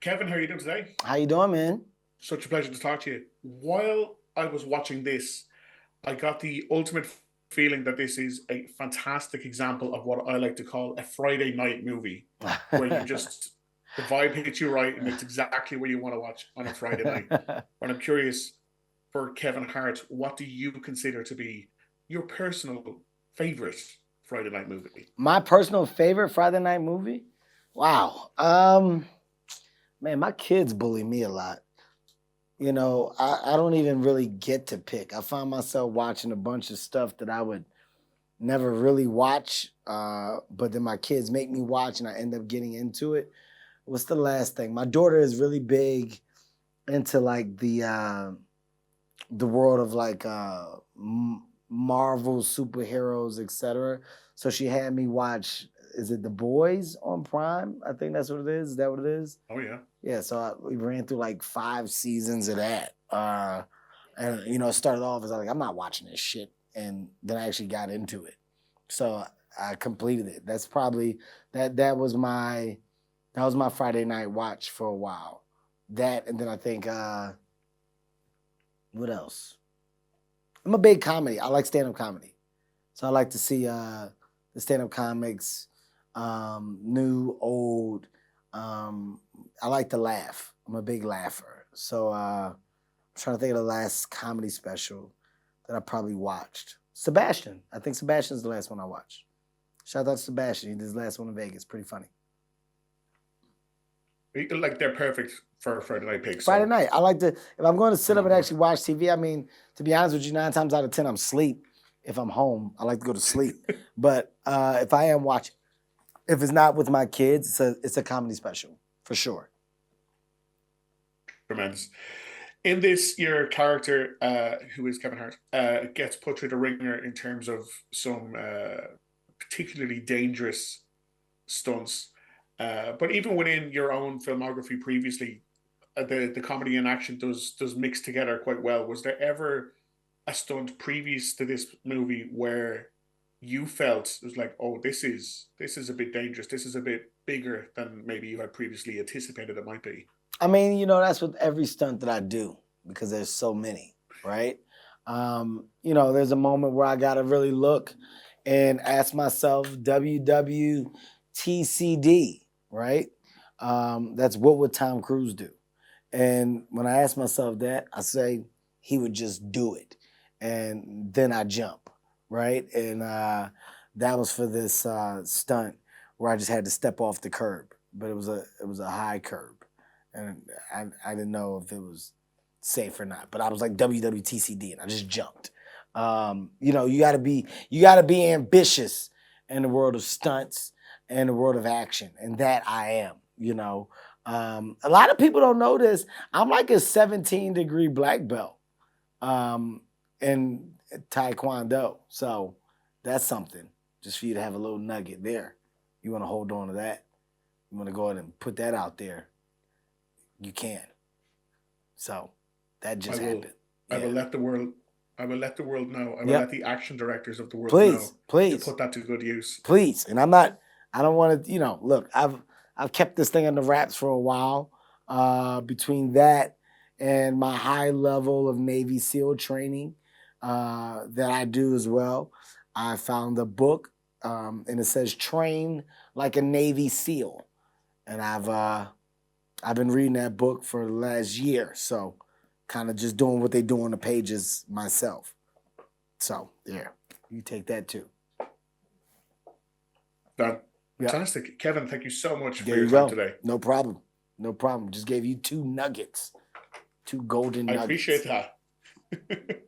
Kevin, how are you doing today? How you doing, man? Such a pleasure to talk to you. While I was watching this, I got the ultimate feeling that this is a fantastic example of what I like to call a Friday night movie, where you just the vibe hits you right and it's exactly what you want to watch on a Friday night. But I'm curious for Kevin Hart, what do you consider to be your personal favorite Friday night movie? My personal favorite Friday night movie? Wow. Man, my kids bully me a lot. I don't even really get to pick. I find myself watching a bunch of stuff that I would never really watch, but then my kids make me watch and I end up getting into it. What's the last thing? My daughter is really big into like the world of like Marvel superheroes, etc. So she had me watch. Is it The Boys on Prime? I think that's what it is. Is that what it is? Oh yeah. Yeah. So we ran through like 5 seasons of that, and it started off as like I'm not watching this shit, and then I actually got into it. So I completed it. That's probably that was my Friday night watch for a while. That and then I think what else? I'm a big comedy. I like stand up comedy. So I like to see the stand up comics, new, old. I like to laugh. I'm a big laugher. So I'm trying to think of the last comedy special that I probably watched. Sebastian. I think Sebastian's the last one I watched. Shout out to Sebastian. He did his last one in Vegas. Pretty funny. Like they're perfect for Friday night picks. Friday So night. I like to, if I'm going to sit I'm up on and board. actually watch TV, I mean, to be honest with you, 9 times out of 10, I'm asleep. If I'm home, I like to go to sleep. But if I am watching, if it's not with my kids, it's a comedy special for sure. Tremendous. In this, your character, who is Kevin Hart, gets put through the ringer in terms of some particularly dangerous stunts. But even within your own filmography previously, the comedy and action does mix together quite well. Was there ever a stunt previous to this movie where you felt it was like, oh, this is a bit dangerous. This is a bit bigger than maybe you had previously anticipated it might be. I mean, that's with every stunt that I do because there's so many, right? There's a moment where I got to really look and ask myself, WWTCD, right? That's what would Tom Cruise do? And when I ask myself that, I say he would just do it. And then I jump, right? And that was for this stunt where I just had to step off the curb, but it was a high curb, and I didn't know if it was safe or not. But I was like WWTCD, and I just jumped. You gotta be ambitious in the world of stunts and the world of action, and that I am. A lot of people don't know this. I'm like a 17-degree black belt in Taekwondo. So that's something just for you to have a little nugget there. You want to hold on to that. You want to go ahead and put that out there. You can. So that I just will happened. I Yeah. will let the world know. I will let Yep. the action directors of the world know Please, to please, put that to good use. please. And I don't want to, look, I've kept this thing under wraps for a while. Between that and my high level of Navy SEAL training that I do as well, I found a book and it says "Train Like a Navy SEAL," and I've been reading that book for the last year, so kind of just doing what they do on the pages myself. So yeah, you take that too. Yep. Fantastic. Kevin, thank you so much for There your you time go. today. No problem. No problem. Just gave you two nuggets, two golden I appreciate nuggets. that.